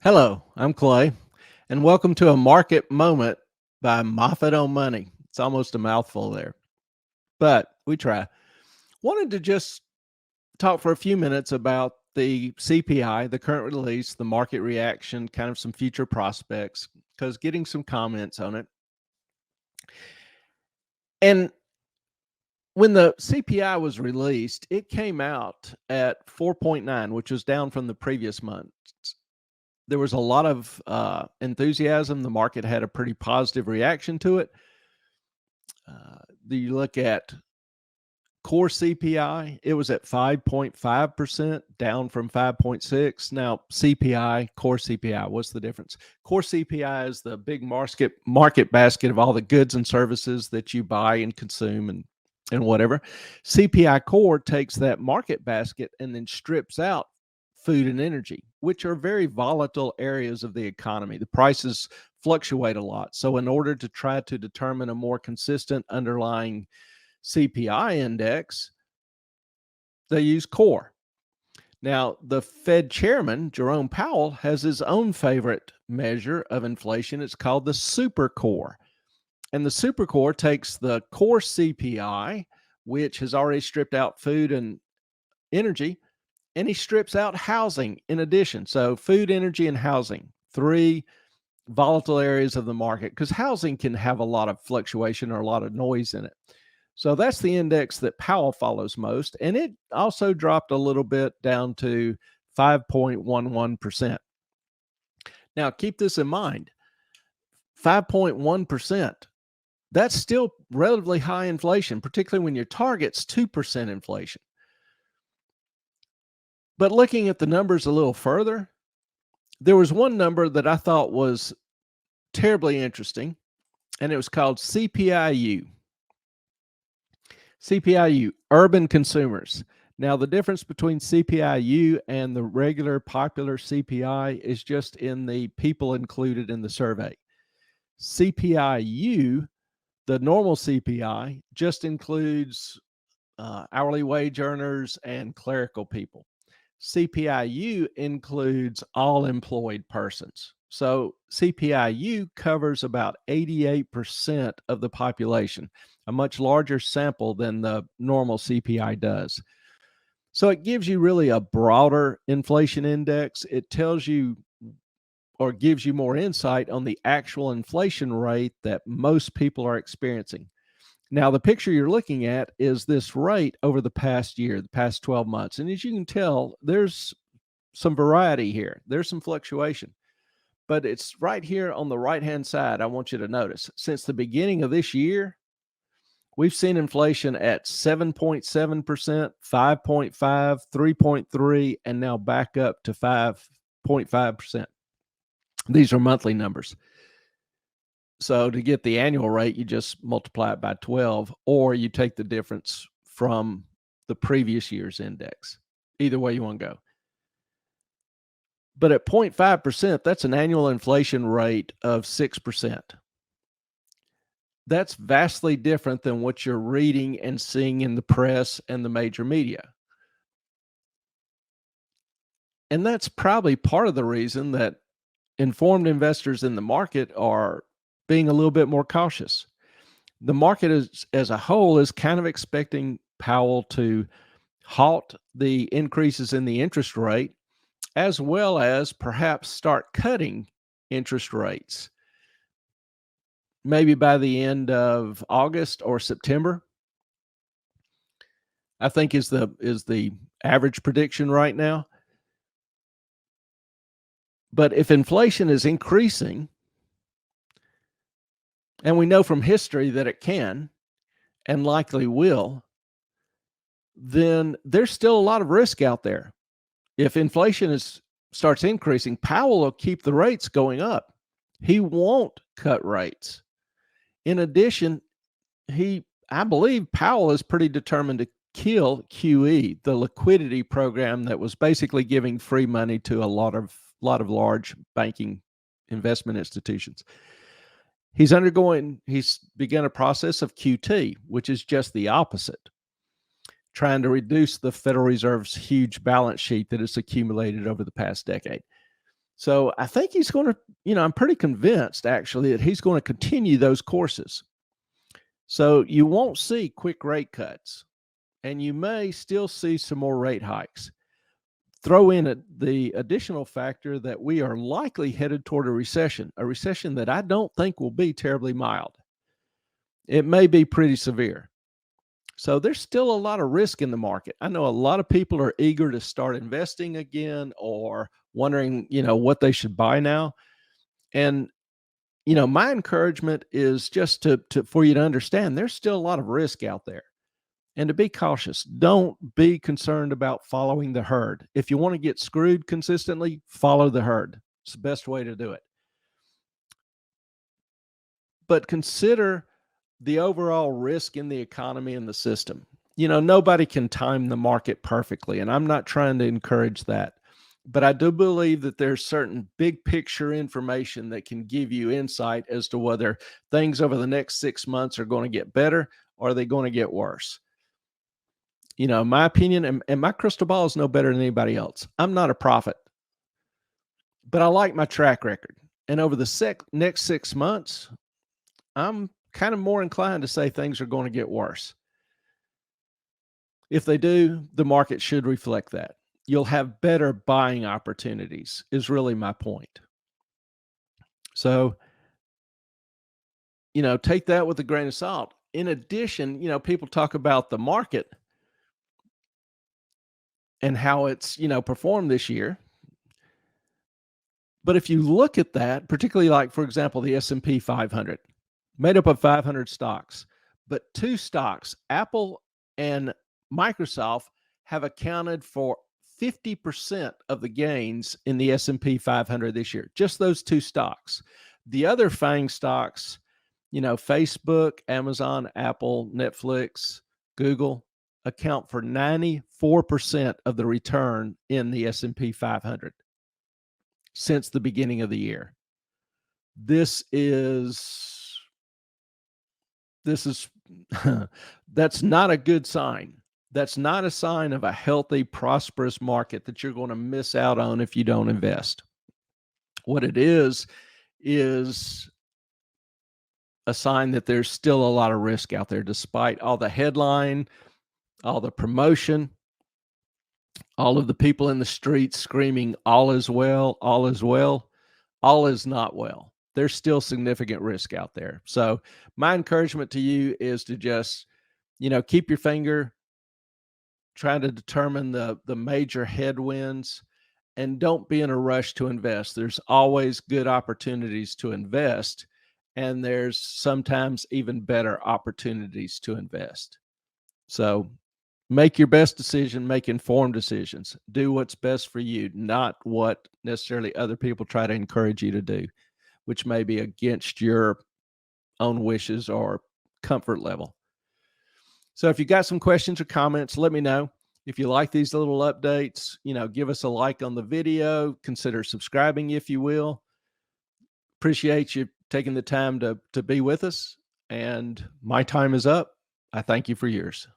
Hello, I'm Clay, and welcome to a market moment by Moffat on Money. It's almost a mouthful there, but we try. Wanted to just talk for a few minutes about the CPI, the current release, the market reaction, kind of some future prospects, because getting some comments on it. And when the CPI was released, it came out at 4.9, which was down from the previous month. There was a lot of enthusiasm. The market had a pretty positive reaction to it. You look at core CPI, it was at 5.5%, down from 5.6. Now, CPI, core CPI, what's the difference? Core CPI is the big market basket of all the goods and services that you buy and consume and whatever. CPI core takes that market basket and then strips out food and energy, which are very volatile areas of the economy. The prices fluctuate a lot. So in order to try to determine a more consistent underlying CPI index, they use core. Now, the Fed chairman, Jerome Powell, has his own favorite measure of inflation. It's called the super core. And the super core takes the core CPI, which has already stripped out food and energy, and he strips out housing in addition. So food, energy, and housing, three volatile areas of the market, because housing can have a lot of fluctuation or a lot of noise in it. So that's the index that Powell follows most. And it also dropped a little bit down to 5.11%. Now, keep this in mind, 5.1%. That's still relatively high inflation, particularly when your target's 2% inflation. But looking at the numbers a little further, there was one number that I thought was terribly interesting, and it was called CPIU. CPIU, urban consumers. Now, the difference between CPIU and the regular popular CPI is just in the people included in the survey. CPIU, the normal CPI, just includes hourly wage earners and clerical people. CPIU includes all employed persons. So CPIU covers about 88% of the population, a much larger sample than the normal CPI does. So it gives you really a broader inflation index. It tells you or gives you more insight on the actual inflation rate that most people are experiencing. Now, the picture you're looking at is this rate over the past year, the past 12 months. And as you can tell, there's some variety here. There's some fluctuation. But it's right here on the right-hand side, I want you to notice. Since the beginning of this year, we've seen inflation at 7.7%, 5.5, 3.3, and now back up to 5.5%. These are monthly numbers. So to get the annual rate, you just multiply it by 12, or you take the difference from the previous year's index. Either way you want to go. But at 0.5%, that's an annual inflation rate of 6%. That's vastly different than what you're reading and seeing in the press and the major media. And that's probably part of the reason that informed investors in the market are being a little bit more cautious. The market as a whole is kind of expecting Powell to halt the increases in the interest rate, as well as perhaps start cutting interest rates, maybe by the end of August or September, I think is the average prediction right now. But if inflation is increasing, and we know from history that it can and likely will, then there's still a lot of risk out there. If inflation starts increasing, Powell will keep the rates going up. He won't cut rates. In addition, I believe Powell is pretty determined to kill QE, the liquidity program that was basically giving free money to a lot of large banking investment institutions. He's begun a process of QT, which is just the opposite, trying to reduce the Federal Reserve's huge balance sheet that has accumulated over the past decade. So I think he's going to, I'm pretty convinced actually that he's going to continue those courses. So you won't see quick rate cuts, and you may still see some more rate hikes. Throw in the additional factor that we are likely headed toward a recession that I don't think will be terribly mild. It may be pretty severe. So there's still a lot of risk in the market. I know a lot of people are eager to start investing again or wondering, what they should buy now. And my encouragement is just to for you to understand there's still a lot of risk out there and to be cautious. Don't be concerned about following the herd. If you want to get screwed consistently, follow the herd. It's the best way to do it. But consider the overall risk in the economy and the system. Nobody can time the market perfectly, and I'm not trying to encourage that. But I do believe that there's certain big picture information that can give you insight as to whether things over the next 6 months are going to get better or are they going to get worse. My opinion and my crystal ball is no better than anybody else. I'm not a prophet, but I like my track record. And over the next 6 months, I'm kind of more inclined to say things are going to get worse. If they do, the market should reflect that. You'll have better buying opportunities, is really my point. So, take that with a grain of salt. In addition, people talk about the market and how it's, performed this year. But if you look at that, particularly like, for example, the S&P 500, made up of 500 stocks, but two stocks, Apple and Microsoft, have accounted for 50% of the gains in the S&P 500 this year. Just those two stocks. The other FANG stocks, Facebook, Amazon, Apple, Netflix, Google, account for 94% of the return in the S&P 500 since the beginning of the year. This is that's not a good sign. That's not a sign of a healthy, prosperous market that you're going to miss out on if you don't invest. What it is a sign that there's still a lot of risk out there, despite all the headline, all the promotion, all of the people in the streets screaming, all is well, all is well. All is not well. There's still significant risk out there. So my encouragement to you is to just, keep your finger trying to determine the major headwinds, and don't be in a rush to invest. There's always good opportunities to invest, and there's sometimes even better opportunities to invest. So make your best decision, make informed decisions, do what's best for you, not what necessarily other people try to encourage you to do, which may be against your own wishes or comfort level. So if you got some questions or comments, let me know. If you like these little updates, give us a like on the video, consider subscribing if you will. Appreciate you taking the time to be with us, and my time is up. I thank you for yours.